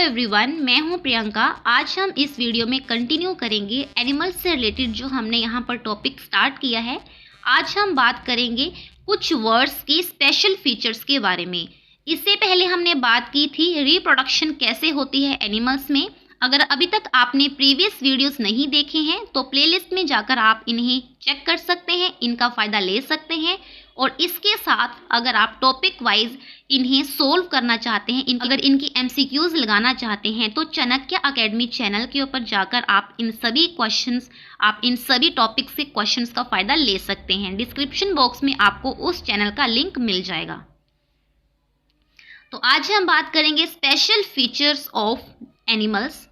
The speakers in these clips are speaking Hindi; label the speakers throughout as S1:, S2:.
S1: एवरीवन, मैं हूं प्रियंका। आज हम इस वीडियो में कंटिन्यू करेंगे एनिमल्स से रिलेटेड जो हमने यहां पर टॉपिक स्टार्ट किया है। आज हम बात करेंगे कुछ वर्ड्स की स्पेशल फीचर्स के बारे में। इससे पहले हमने बात की थी रिप्रोडक्शन कैसे होती है एनिमल्स में। अगर अभी तक आपने प्रीवियस वीडियोस नहीं देखे हैं तो प्लेलिस्ट में जाकर आप इन्हें चेक कर सकते हैं, इनका फ़ायदा ले सकते हैं। और इसके साथ अगर आप टॉपिक वाइज इन्हें सोल्व करना चाहते हैं, अगर इनकी MCQs लगाना चाहते हैं तो चाणक्य अकेडमी चैनल के ऊपर जाकर आप इन सभी टॉपिक से क्वेश्चंस का फ़ायदा ले सकते हैं। डिस्क्रिप्शन बॉक्स में आपको उस चैनल का लिंक मिल जाएगा। तो आज हम बात करेंगे स्पेशल फीचर्स ऑफ एनिमल्स।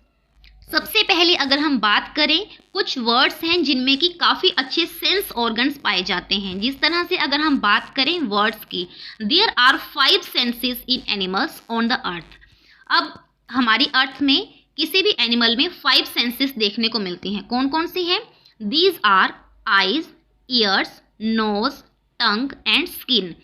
S1: सबसे पहले अगर हम बात करें, कुछ वर्ड्स हैं जिनमें कि काफ़ी अच्छे सेंस ऑर्गन्स पाए जाते हैं। जिस तरह से अगर हम बात करें वर्ड्स की, there are 5 senses in animals on the earth. अब हमारी अर्थ में किसी भी एनिमल में 5 सेंसेस देखने को मिलती हैं। कौन कौन सी हैं? These are eyes, ears, nose, tongue and skin.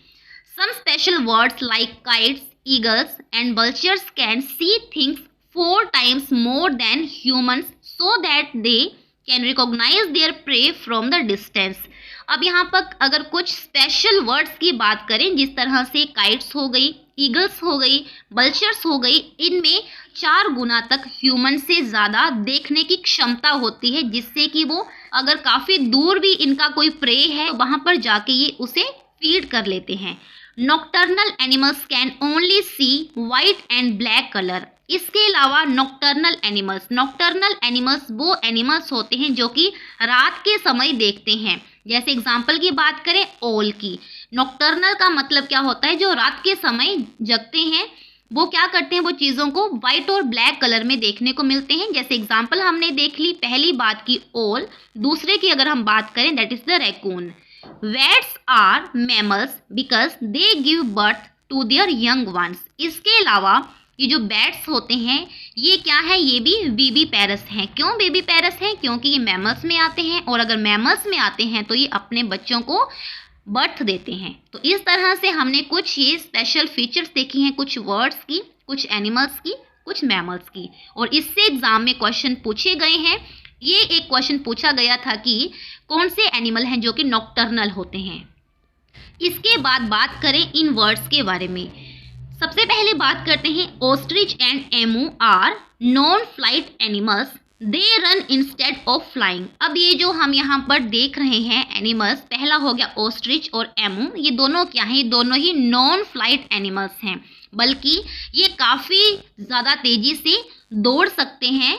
S1: Some special birds like kites, eagles and vultures can see things 4 times more than humans so that they can recognize their prey from the distance। अब यहाँ पर अगर कुछ स्पेशल वर्ड्स की बात करें, जिस तरह से काइट्स हो गई, ईगल्स हो गई, vultures हो गई, इनमें 4 गुना तक ह्यूमन से ज़्यादा देखने की क्षमता होती है, जिससे कि वो अगर काफ़ी दूर भी इनका कोई प्रे है तो वहाँ पर जाके ये उसे फीड कर लेते हैं। Nocturnal animals can only see white and black colour. इसके अलावा नॉक्टर्नल एनिमल्स वो एनिमल्स होते हैं जो कि रात के समय देखते हैं। जैसे एग्जांपल की बात करें ओल की, नॉक्टर्नल का मतलब क्या होता है? जो रात के समय जगते हैं वो क्या करते हैं, वो चीज़ों को वाइट और ब्लैक कलर में देखने को मिलते हैं। जैसे एग्जांपल हमने देख ली, पहली बात की ओल, दूसरे की अगर हम बात करें that is the raccoon. Rats are mammals because they give birth to their young ones। इसके अलावा ये जो बैट्स होते हैं ये क्या है? ये भी बेबी पैरस हैं। क्यों बेबी पैरस हैं? क्योंकि ये मैमल्स में आते हैं और अगर मैमल्स में आते हैं तो ये अपने बच्चों को बर्थ देते हैं। तो इस तरह से हमने कुछ ये स्पेशल फीचर्स देखी हैं, कुछ वर्ड्स की, कुछ एनिमल्स की, कुछ मैमल्स की। और इससे एग्जाम में क्वेश्चन पूछे गए हैं। ये एक क्वेश्चन पूछा गया था कि कौन से एनिमल हैं जो कि नॉक्टर्नल होते हैं। इसके बाद बात करें इन वर्ड्स के बारे में। सबसे पहले बात करते हैं ostrich and emu are non flight animals, they run instead of flying. अब ये जो हम यहाँ पर देख रहे हैं एनिमल्स, पहला हो गया ऑस्ट्रिच और एमू, ये दोनों क्या हैं? ये दोनों ही नॉन फ्लाइट एनिमल्स हैं, बल्कि ये काफ़ी ज़्यादा तेज़ी से दौड़ सकते हैं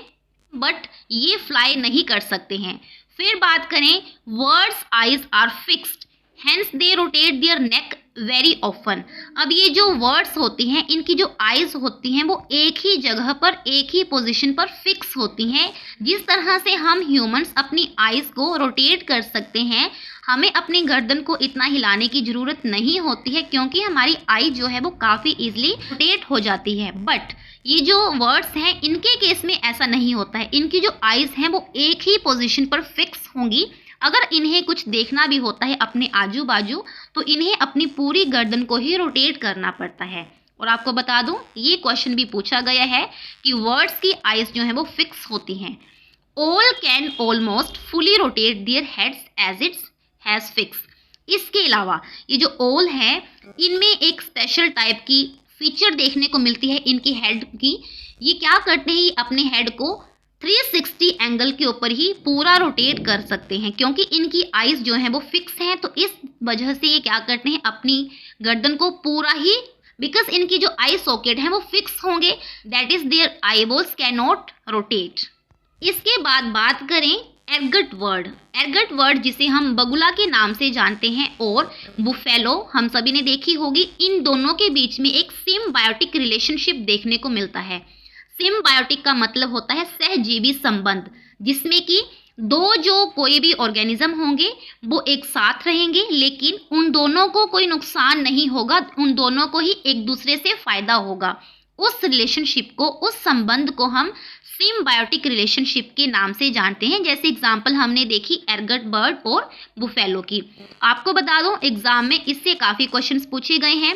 S1: बट ये फ्लाई नहीं कर सकते हैं। फिर बात करें birds eyes are fixed hence they rotate their neck very often. अब ये जो वर्ड्स होती हैं इनकी जो आइज होती हैं वो एक ही जगह पर, एक ही पोजीशन पर फिक्स होती हैं। जिस तरह से हम ह्यूमंस अपनी आइज को रोटेट कर सकते हैं, हमें अपनी गर्दन को इतना हिलाने की ज़रूरत नहीं होती है क्योंकि हमारी आई जो है वो काफ़ी इजीली रोटेट हो जाती है। बट ये जो वर्ड्स हैं इनके केस में ऐसा नहीं होता है। इनकी जो आइज़ हैं वो एक ही पोजीशन पर फिक्स होंगी। अगर इन्हें कुछ देखना भी होता है अपने आजू बाजू तो इन्हें अपनी पूरी गर्दन को ही रोटेट करना पड़ता है। और आपको बता दूं, ये क्वेश्चन भी पूछा गया है कि वर्ड्स की आइज़ जो है वो फिक्स होती हैं। Owls can almost fully rotate their heads as its has fix. इसके अलावा ये जो ओल है इनमें एक स्पेशल टाइप की फीचर देखने को मिलती है इनकी हेड की। ये क्या करते हैं? ये अपने हेड को 360 एंगल के ऊपर ही पूरा रोटेट कर सकते हैं क्योंकि इनकी आइज़ जो हैं वो फिक्स हैं। तो इस वजह से ये क्या करते हैं? अपनी गर्दन को पूरा ही, बिकॉज इनकी जो आई सॉकेट हैं वो फिक्स होंगे, that is their eyeballs can not rotate. इसके बाद बात करें एर्गट वर्ड जिसे हम बगुला के नाम से जानते हैं और बुफेलो हम सभी ने देखी होगी। इन दोनों के बीच में एक सिम्बायोटिक रिलेशनशिप देखने को मिलता है। सिम्बायोटिक का मतलब होता है सहजीवी संबंध, जिसमें कि दो जो कोई भी ऑर्गेनिज्म होंगे वो एक साथ रहेंगे लेकिन उन दोनों को कोई नुकसान नहीं होगा, उन दोनों को ही एक दूसरे से फ़ायदा होगा। उस रिलेशनशिप को, उस संबंध को हम सिम्बायोटिक रिलेशनशिप के नाम से जानते हैं। जैसे एग्जाम्पल हमने देखी एर्गट बर्ड और बुफेलो की। आपको बता दूं एग्जाम में इससे काफ़ी क्वेश्चंस पूछे गए हैं।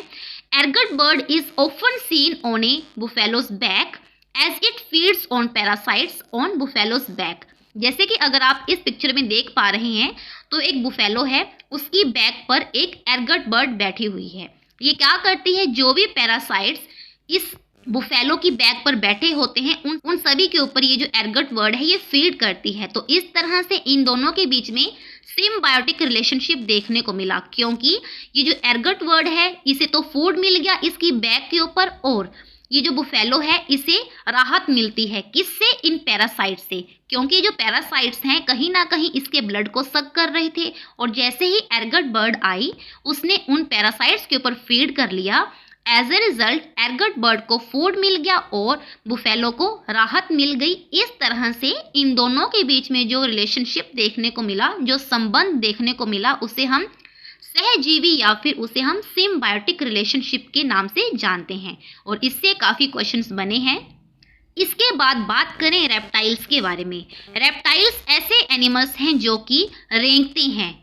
S1: एर्गट bird is often seen on a buffalo's back as it feeds on parasites on buffalo's back. जैसे कि अगर आप इस पिक्चर में देख पा रहे हैं तो एक बुफेलो है, उसकी बैक पर एक एरगट बर्ड बैठी हुई है। ये क्या करती है, जो भी पैरासाइट्स इस बुफेलो की बैक पर बैठे होते हैं उन सभी के ऊपर ये जो एरगट बर्ड है ये फीड करती है। तो इस तरह से इन दोनों के बीच में सिम्बायोटिक रिलेशनशिप देखने को मिला, क्योंकि ये जो एरगट बर्ड है इसे तो फूड मिल गया इसकी बैक के ऊपर, और ये जो बुफेलो है इसे राहत मिलती है किससे, इन पैरासाइट से, क्योंकि जो पैरासाइट्स हैं कहीं ना कहीं इसके ब्लड को सक कर रहे थे, और जैसे ही एरगट बर्ड आई उसने उन पैरासाइट्स के ऊपर फीड कर लिया। एज ए रिजल्ट एरगट बर्ड को फूड मिल गया और बुफेलो को राहत मिल गई। इस तरह से इन दोनों के बीच में जो रिलेशनशिप देखने को मिला, जो संबंध देखने को मिला, उसे हम सहजीवी या फिर उसे हम सिम्बायोटिक रिलेशनशिप के नाम से जानते हैं, और इससे काफ़ी क्वेश्चंस बने हैं। इसके बाद बात करें रेप्टाइल्स के बारे में। रेप्टाइल्स ऐसे एनिमल्स हैं जो कि रेंगते हैं।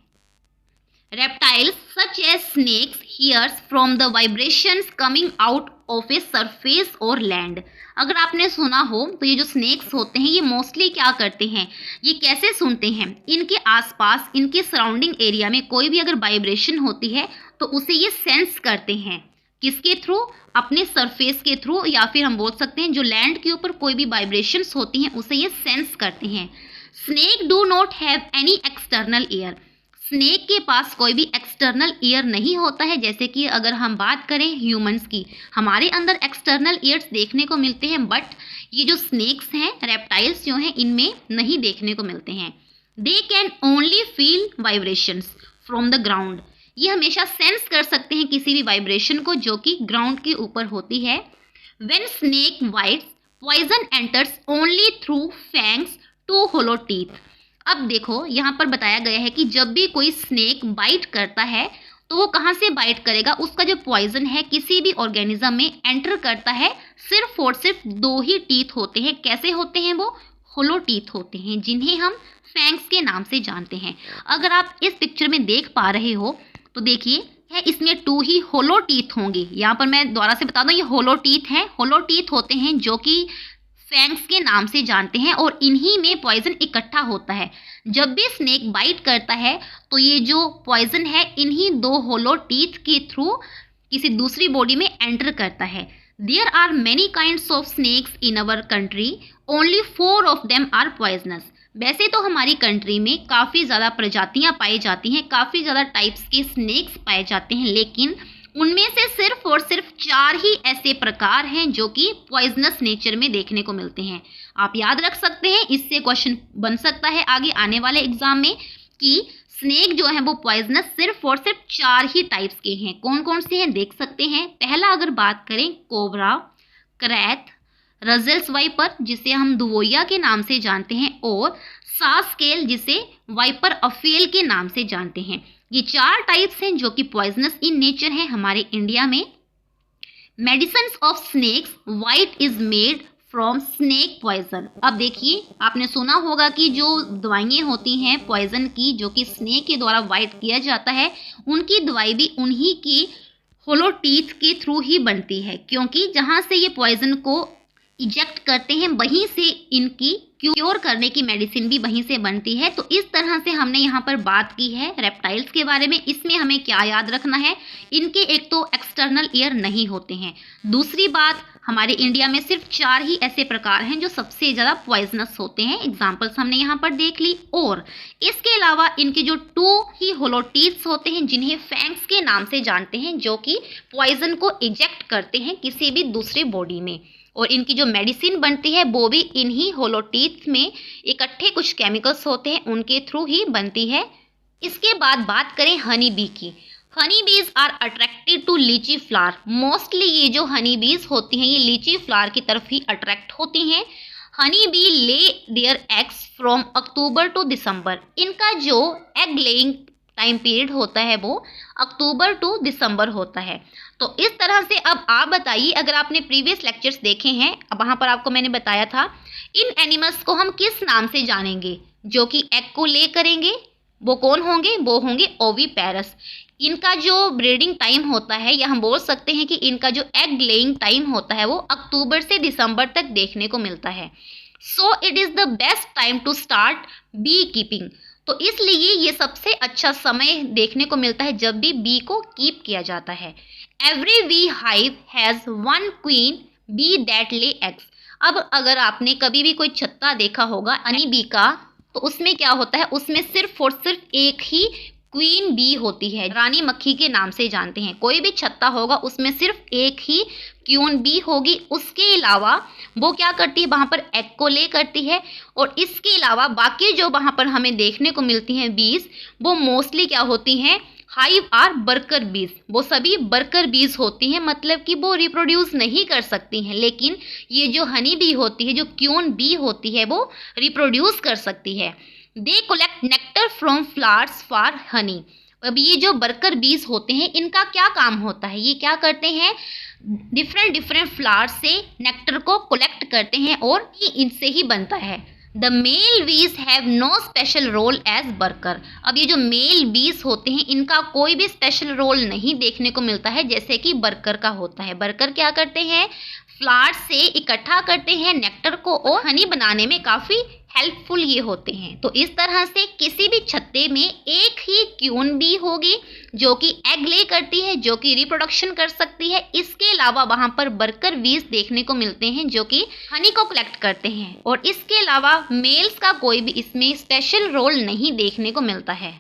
S1: Reptiles such as snakes hears from the vibrations coming out of a surface or land। अगर आपने सुना हो तो ये जो स्नेक्स होते हैं ये मोस्टली क्या करते हैं, ये कैसे सुनते हैं, इनके आसपास इनके सराउंडिंग एरिया में कोई भी अगर वाइब्रेशन होती है तो उसे ये सेंस करते हैं। किसके थ्रू, अपने सरफेस के थ्रू, या फिर हम बोल सकते हैं जो लैंड के ऊपर कोई भी वाइब्रेशंस होती हैं उसे ये सेंस करते हैं। Snake do not have any external ear. Snake के पास कोई भी एक्सटर्नल ईयर नहीं होता है। जैसे कि अगर हम बात करें ह्यूमंस की, हमारे अंदर एक्सटर्नल ईयर्स देखने को मिलते हैं, बट ये जो स्नेक्स हैं, रेप्टाइल्स जो हैं, इनमें नहीं देखने को मिलते हैं। They can only feel vibrations from the ground. ये हमेशा सेंस कर सकते हैं किसी भी वाइब्रेशन को जो कि ग्राउंड के ऊपर होती है। When snake bites poison enters only through fangs two hollow teeth. अब देखो यहाँ पर बताया गया है कि जब भी कोई स्नेक बाइट करता है तो वो कहाँ से बाइट करेगा, उसका जो पॉइजन है किसी भी ऑर्गेनिज्म में एंटर करता है, सिर्फ और सिर्फ दो ही टीथ होते हैं। कैसे होते हैं वो, होलो टीथ होते हैं, जिन्हें हम फैंग्स के नाम से जानते हैं। अगर आप इस पिक्चर में देख पा रहे हो तो देखिए है इसमें 2 ही होलो टीथ होंगे। यहाँ पर मैं दोबारा से बता दूं, ये होलो टीथ हैं। होलो टीथ होते हैं जो कि फैंग्स के नाम से जानते हैं, और इन्हीं में पॉइजन इकट्ठा होता है। जब भी स्नेक बाइट करता है तो ये जो पॉइजन है इन्हीं 2 होलो टीथ के थ्रू किसी दूसरी बॉडी में एंटर करता है। There are many kinds of snakes in our country, only 4 of them are poisonous. वैसे तो हमारी कंट्री में काफ़ी ज़्यादा प्रजातियाँ पाई जाती हैं, काफ़ी ज़्यादा टाइप्स के स्नेक्स पाए जाते हैं, लेकिन उनमें से सिर्फ और सिर्फ 4 ही ऐसे प्रकार हैं जो कि पॉइजनस नेचर में देखने को मिलते हैं। आप याद रख सकते हैं, इससे क्वेश्चन बन सकता है आगे आने वाले एग्जाम में कि स्नेक जो है वो पॉइजनस सिर्फ और सिर्फ 4 ही टाइप्स के हैं। कौन कौन से हैं देख सकते हैं। पहला अगर बात करें, कोबरा, क्रैथ, रजल्स वाइपर जिसे हम दुवोइया के नाम से जानते हैं, और सास्केल जिसे वाइपर अफेल के नाम से जानते हैं। ये 4 टाइप्स हैं जो कि पॉइजनस इन नेचर हैं हमारे इंडिया में। Medicines of snakes bite is made from snake poison. अब देखिए, आपने सुना होगा कि जो दवाइयाँ होती हैं पॉइजन की जो कि स्नेक के द्वारा वाइट किया जाता है, उनकी दवाई भी उन्हीं की होलो टीथ के थ्रू ही बनती है, क्योंकि जहाँ से ये पॉइजन को इजेक्ट करते हैं वहीं से इनकी क्योर करने की मेडिसिन भी वहीं से बनती है। तो इस तरह से हमने यहाँ पर बात की है रेप्टाइल्स के बारे में। इसमें हमें क्या याद रखना है, इनके एक तो एक्सटर्नल ईयर नहीं होते हैं, दूसरी बात हमारे इंडिया में सिर्फ 4 ही ऐसे प्रकार हैं जो सबसे ज़्यादा पॉइजनस होते हैं। एग्जाम्पल्स हमने यहाँ पर देख ली, और इसके अलावा इनके जो 2 ही होलो टीथ्स होते हैं जिन्हें फैंग्स के नाम से जानते हैं, जो कि पॉइजन को इजेक्ट करते हैं किसी भी दूसरे बॉडी में, और इनकी जो मेडिसिन बनती है वो भी इन्हीं होलो टीथ में इकट्ठे कुछ केमिकल्स होते हैं उनके थ्रू ही बनती है। इसके बाद बात करें हनी बी की। Honey bees are attracted to लीची फ्लावर। मोस्टली ये जो हनी बीज होती हैं ये लीची फ्लावर की तरफ ही अट्रैक्ट होती हैं। Honey bee lay their eggs from October to December. इनका जो एग लेइंग टाइम पीरियड होता है वो अक्टूबर टू दिसंबर होता है। तो इस तरह से अब आप बताइए, अगर आपने प्रीवियस लेक्चर्स देखे हैं, अब वहाँ पर आपको मैंने बताया था इन एनिमल्स को हम किस नाम से जानेंगे जो कि एग को ले करेंगे, वो कौन होंगे, वो होंगे ओवीपेरस। इनका जो ब्रीडिंग टाइम होता है, या हम बोल सकते हैं कि इनका जो एग लेइंग टाइम होता है वो अक्टूबर से दिसंबर तक देखने को मिलता है। So it is the best time to start bee keeping. तो इसलिए ये सबसे अच्छा समय देखने को मिलता है जब भी बी को कीप किया जाता है। Every bee hive has one queen bee that lay eggs. अब अगर आपने कभी भी कोई छत्ता देखा होगा हनी बी का, तो उसमें क्या होता है, उसमें सिर्फ और सिर्फ एक ही क्वीन बी होती है, रानी मक्खी के नाम से जानते हैं। कोई भी छत्ता होगा उसमें सिर्फ एक ही क्वीन बी होगी। उसके अलावा वो क्या करती है, वहाँ पर एग को ले करती है। और इसके अलावा बाकी जो वहाँ पर हमें देखने को मिलती हैं बीज, वो मोस्टली क्या होती हैं, हाइव आर वर्कर बीज। वो सभी वर्कर बीज होती हैं, मतलब कि वो रिप्रोड्यूस नहीं कर सकती हैं। लेकिन ये जो हनी बी होती है, जो क्वीन बी होती है, वो रिप्रोड्यूस कर सकती है। They collect nectar from flowers for Honey. अब ये जो वर्कर बीज होते हैं, इनका क्या काम होता है, ये क्या करते हैं, डिफरेंट डिफरेंट फ्लावर्स से नेक्टर को कलेक्ट करते हैं और ये इनसे ही बनता है। The male bees have no special role as worker. अब ये जो मेल बीज होते हैं, इनका कोई भी स्पेशल रोल नहीं देखने को मिलता है जैसे कि वर्कर का होता है। वर्कर क्या करते हैं, फ्लावर्स से इकट्ठा करते हैं नेक्टर को और हनी बनाने में काफ़ी हेल्पफुल ये होते हैं। तो इस तरह से किसी भी छत्ते में एक ही क्वीन बी होगी जो कि एग ले करती है, जो कि रिप्रोडक्शन कर सकती है। इसके अलावा वहाँ पर वर्कर बीज देखने को मिलते हैं जो कि हनी को कलेक्ट करते हैं। और इसके अलावा मेल्स का कोई भी इसमें स्पेशल रोल नहीं देखने को मिलता है।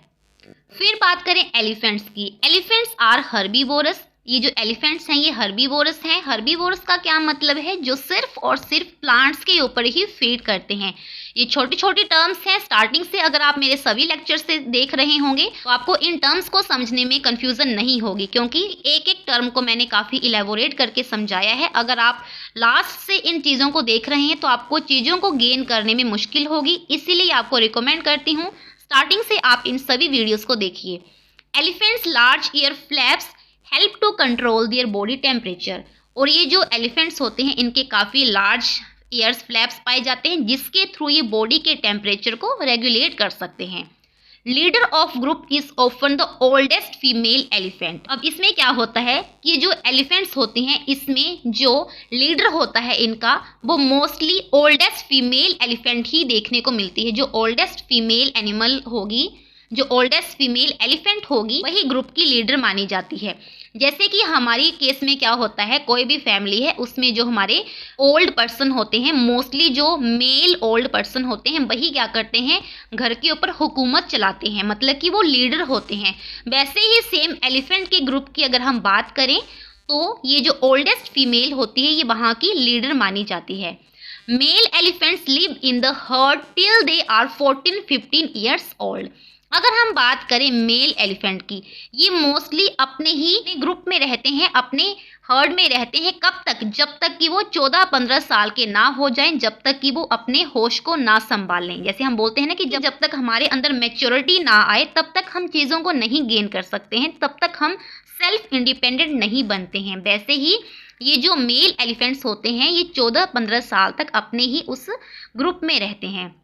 S1: फिर बात करें एलिफेंट्स की। Elephants are herbivorous. ये जो एलिफेंट्स हैं ये हर्बीवोरस हैं। हर्बीवोरस का क्या मतलब है, जो सिर्फ और सिर्फ प्लांट्स के ऊपर ही फीड करते हैं। ये छोटी छोटी टर्म्स हैं। स्टार्टिंग से अगर आप मेरे सभी लेक्चर से देख रहे होंगे तो आपको इन टर्म्स को समझने में कंफ्यूजन नहीं होगी, क्योंकि एक एक टर्म को मैंने काफ़ी इलेबोरेट करके समझाया है। अगर आप लास्ट से इन चीज़ों को देख रहे हैं तो आपको चीज़ों को गेन करने में मुश्किल होगी। इसीलिए आपको रिकमेंड करती हूँ स्टार्टिंग से आप इन सभी वीडियोज़ को देखिए। Elephants large ear flaps help to control their body temperature. और ये जो एलिफेंट्स होते हैं इनके काफ़ी लार्ज ईयर्स फ्लैप्स पाए जाते हैं जिसके थ्रू ये बॉडी के टेम्परेचर को रेगुलेट कर सकते हैं। Leader of group is often the oldest female elephant. अब इसमें क्या होता है कि जो एलिफेंट्स होते हैं इसमें जो लीडर होता है इनका, वो मोस्टली ओल्डेस्ट फीमेल एलिफेंट ही देखने को मिलती है। जो ओल्डेस्ट फीमेल एनिमल होगी, जो ओल्डेस्ट फीमेल एलिफेंट होगी, वही ग्रुप की लीडर मानी जाती है। जैसे कि हमारी केस में क्या होता है, कोई भी फैमिली है उसमें जो हमारे ओल्ड पर्सन होते हैं, मोस्टली जो मेल ओल्ड पर्सन होते हैं, वही क्या करते हैं, घर के ऊपर हुकूमत चलाते हैं, मतलब कि वो लीडर होते हैं। वैसे ही सेम एलिफेंट के ग्रुप की अगर हम बात करें तो ये जो ओल्डेस्ट फीमेल होती है ये वहाँ की लीडर मानी जाती है। Male elephants live in the herd till they are 14-15 years old. अगर हम बात करें मेल एलिफेंट की, ये मोस्टली अपने ही ग्रुप में रहते हैं, अपने हर्ड में रहते हैं। कब तक, जब तक कि वो 14-15 साल के ना हो जाएं, जब तक कि वो अपने होश को ना संभाल लें। जैसे हम बोलते हैं ना कि जब तक हमारे अंदर मैच्योरिटी ना आए तब तक हम चीज़ों को नहीं गेन कर सकते हैं, तब तक हम सेल्फ इंडिपेंडेंट नहीं बनते हैं। वैसे ही ये जो मेल एलिफेंट्स होते हैं ये 14-15 साल तक अपने ही उस ग्रुप में रहते हैं।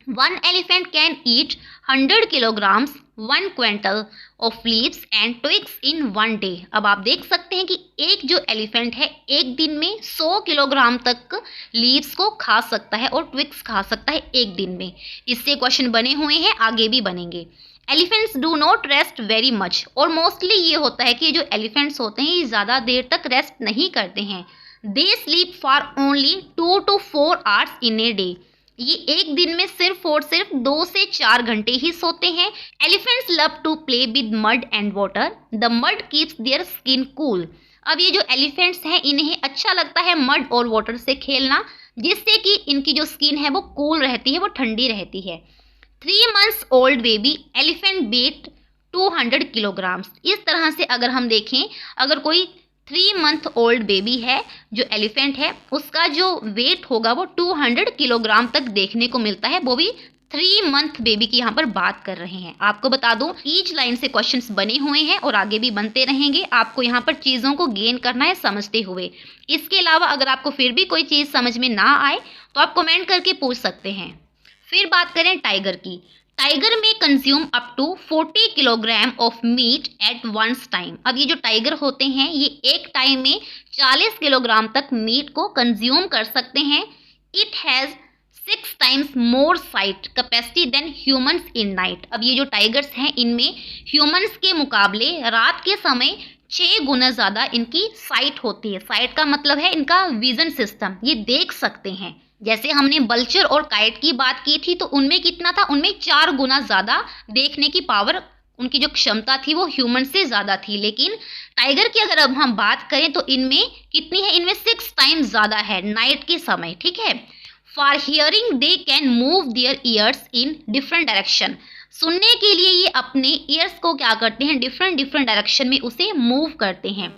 S1: One elephant can eat 100 kilograms, 1 quintal of leaves and twigs in one day। अब आप देख सकते हैं कि एक जो एलिफेंट है एक दिन में 100 किलोग्राम तक लीव्स को खा सकता है और ट्विग्स खा सकता है एक दिन में। इससे क्वेश्चन बने हुए हैं, आगे भी बनेंगे। Elephants do not rest very much. और मोस्टली ये होता है कि ये जो एलिफेंट्स होते हैं ये ज़्यादा देर तक रेस्ट नहीं करते हैं। They sleep for only 2 to 4 hours in a day. ये एक दिन में सिर्फ और सिर्फ 2 से 4 घंटे ही सोते हैं। Elephants love to play with mud and water. The mud keeps their skin cool. अब ये जो एलिफेंट्स हैं इन्हें अच्छा लगता है मड और वाटर से खेलना, जिससे कि इनकी जो स्किन है वो कूल रहती है, वो ठंडी रहती है। 3 months old baby elephant weight 200 kilograms. इस तरह से अगर हम देखें, अगर कोई 3 month ओल्ड बेबी है जो एलिफेंट है, उसका जो वेट होगा वो 200 किलोग्राम तक देखने को मिलता है। वो भी 3 month बेबी की यहाँ पर बात कर रहे हैं। आपको बता दूं ईच लाइन से क्वेश्चंस बने हुए हैं और आगे भी बनते रहेंगे। आपको यहाँ पर चीज़ों को गेन करना है समझते हुए। इसके अलावा अगर आपको फिर भी कोई चीज़ समझ में ना आए तो आप कमेंट करके पूछ सकते हैं। फिर बात करें टाइगर की। टाइगर में consume up to 40 kilogram of meat at once time. अब ये जो टाइगर होते हैं ये एक टाइम में 40 किलोग्राम तक मीट को कंज्यूम कर सकते हैं। It has 6 times more site capacity then humans in night. अब ये जो टाइगर्स हैं इनमें ह्यूमंस के मुकाबले रात के समय 6 गुना ज़्यादा इनकी साइट होती है। साइट का मतलब है इनका विजन सिस्टम, ये देख सकते हैं। जैसे हमने बल्चर और काइट की बात की थी तो उनमें कितना था, उनमें 4 गुना ज़्यादा देखने की पावर, उनकी जो क्षमता थी वो ह्यूमन से ज़्यादा थी। लेकिन टाइगर की अगर अब हम बात करें तो इनमें कितनी है, इनमें 6 टाइम्स ज़्यादा है नाइट के समय, ठीक है। For hearing they can move their ears in different direction. सुनने के लिए ये अपने ईयर्स को क्या करते हैं, डिफरेंट डायरेक्शन में उसे मूव करते हैं।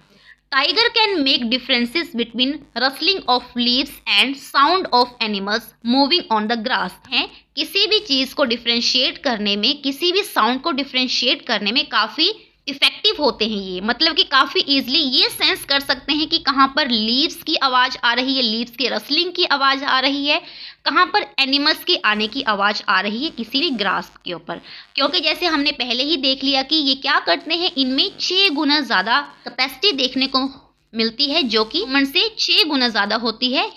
S1: Tiger can make differences between rustling of leaves and sound of animals moving on the grass. हैं किसी भी चीज़ को डिफ्रेंशिएट करने में, किसी भी साउंड को डिफ्रेंशिएट करने में काफ़ी इफेक्टिव होते हैं ये, मतलब कि काफ़ी ईजिली ये सेंस कर सकते हैं कि कहाँ पर लीव्स की आवाज़ आ रही है, लीव्स के रसलिंग की आवाज़ आ रही है, कहाँ पर एनिमल्स के आने की आवाज़ आ रही है किसी भी ग्रास के ऊपर। क्योंकि जैसे हमने पहले ही देख लिया कि ये क्या करते हैं, इनमें 6 गुना ज़्यादा कैपेसिटी देखने को मिलती है जो कि ह्यूमन से 6 गुना ज़्यादा होती है।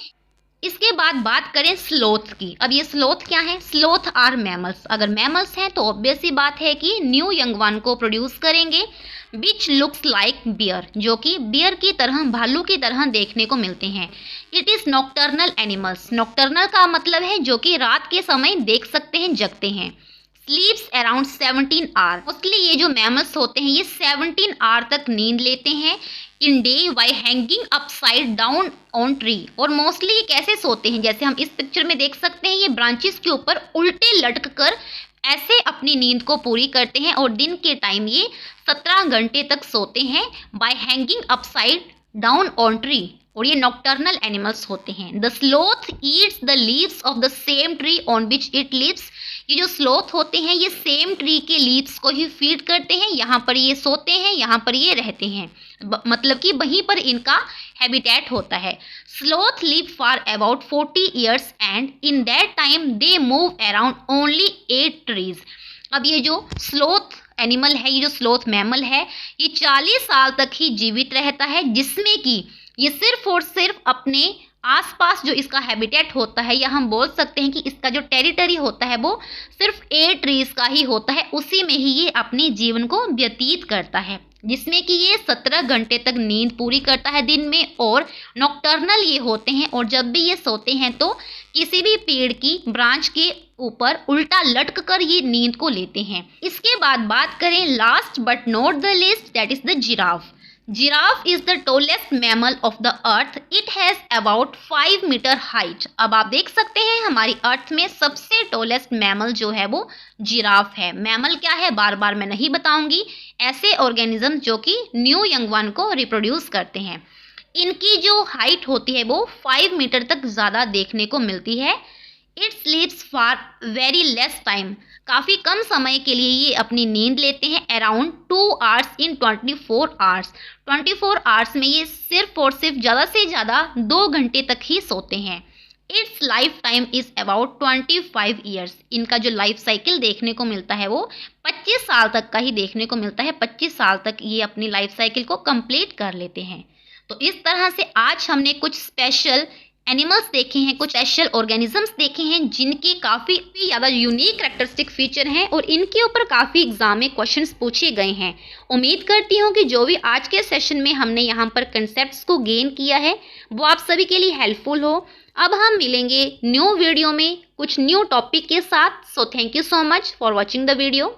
S1: इसके बाद बात करें स्लोथ की। अब ये स्लोथ क्या है, स्लोथ आर मैमल्स। अगर मैमल्स हैं तो ऑब्वियस सी बात है कि न्यू यंग वन को प्रोड्यूस करेंगे, विच लुक्स लाइक बियर, जो कि बियर की तरह, भालू की तरह देखने को मिलते हैं। It is nocturnal animals. Nocturnal का मतलब है जो कि रात के समय देख सकते हैं, जगते हैं। स्लीप्स अराउंड 17 आवर। मोस्टली ये जो मैमल्स होते हैं ये 17 आवर तक नींद लेते हैं in day bye hanging upside down on tree. और मोस्टली ये कैसे सोते हैं, जैसे हम इस पिक्चर में देख सकते हैं, ये ब्रांचेस के ऊपर उल्टे लटक कर ऐसे अपनी नींद को पूरी करते हैं। और दिन के टाइम ये 17 घंटे तक सोते हैं by hanging upside down on tree. और ये नॉक्टर्नल एनिमल्स होते हैं। The sloth eats the leaves of the same tree on which it lives. ये जो स्लोथ होते हैं ये सेम ट्री के लीव्स को ही फीड करते हैं, यहाँ पर ये सोते हैं, यहाँ पर ये रहते हैं, मतलब कि वहीं पर इनका हैबिटेट होता है। Sloth live for about 40 years and in that time they move around only 8 trees. अब ये जो स्लोथ एनिमल है, ये जो स्लोथ मैमल है, ये 40 साल तक ही जीवित रहता है, जिसमें कि ये सिर्फ और सिर्फ अपने आसपास जो इसका हैबिटेट होता है, या हम बोल सकते हैं कि इसका जो टेरिटरी होता है वो सिर्फ 8 ट्रीज का ही होता है, उसी में ही ये अपने जीवन को व्यतीत करता है, जिसमें कि ये 17 घंटे तक नींद पूरी करता है दिन में। और नॉक्टर्नल ये होते हैं, और जब भी ये सोते हैं तो किसी भी पेड़ की ब्रांच के ऊपर उल्टा लटक कर ये नींद को लेते हैं। इसके बाद बात करें last but not the least, that is the giraffe. Giraffe is the tallest mammal of the earth. It has about 5 metre height. अब आप देख सकते हैं हमारी अर्थ में सबसे टोलेस्ट मैमल जो है वो जिराफ है। मैमल क्या है बार बार मैं नहीं बताऊंगी, ऐसे ऑर्गेनिज्म जो कि न्यू यंग वन को रिप्रोड्यूस करते हैं। इनकी जो हाइट होती है वो 5 मीटर तक ज़्यादा देखने को मिलती है। It स्लीप्स for very less time. काफ़ी कम समय के लिए ये अपनी नींद लेते हैं, around 2 hours in 24 hours. 24 hours में ये सिर्फ और सिर्फ ज़्यादा से ज़्यादा 2 घंटे तक ही सोते हैं। It's life time is about 25 years. इनका जो लाइफ साइकिल देखने को मिलता है वो 25 साल तक का ही देखने को मिलता है। 25 साल तक ये अपनी लाइफ साइकिल को कंप्लीट कर लेते हैं। तो इस तरह से आज हमने कुछ स्पेशल एनिमल्स देखे हैं, कुछ स्पेशल ऑर्गेनिजम्स देखे हैं जिनके काफ़ी ज़्यादा यूनिक करैक्टरिस्टिक फीचर हैं और इनके ऊपर काफ़ी एग्जाम में क्वेश्चंस पूछे गए हैं। उम्मीद करती हूँ कि जो भी आज के सेशन में हमने यहाँ पर कंसेप्ट्स को गेन किया है वो आप सभी के लिए हेल्पफुल हो। अब हम मिलेंगे न्यू वीडियो में कुछ न्यू टॉपिक के साथ। So thank you so much for watching the video.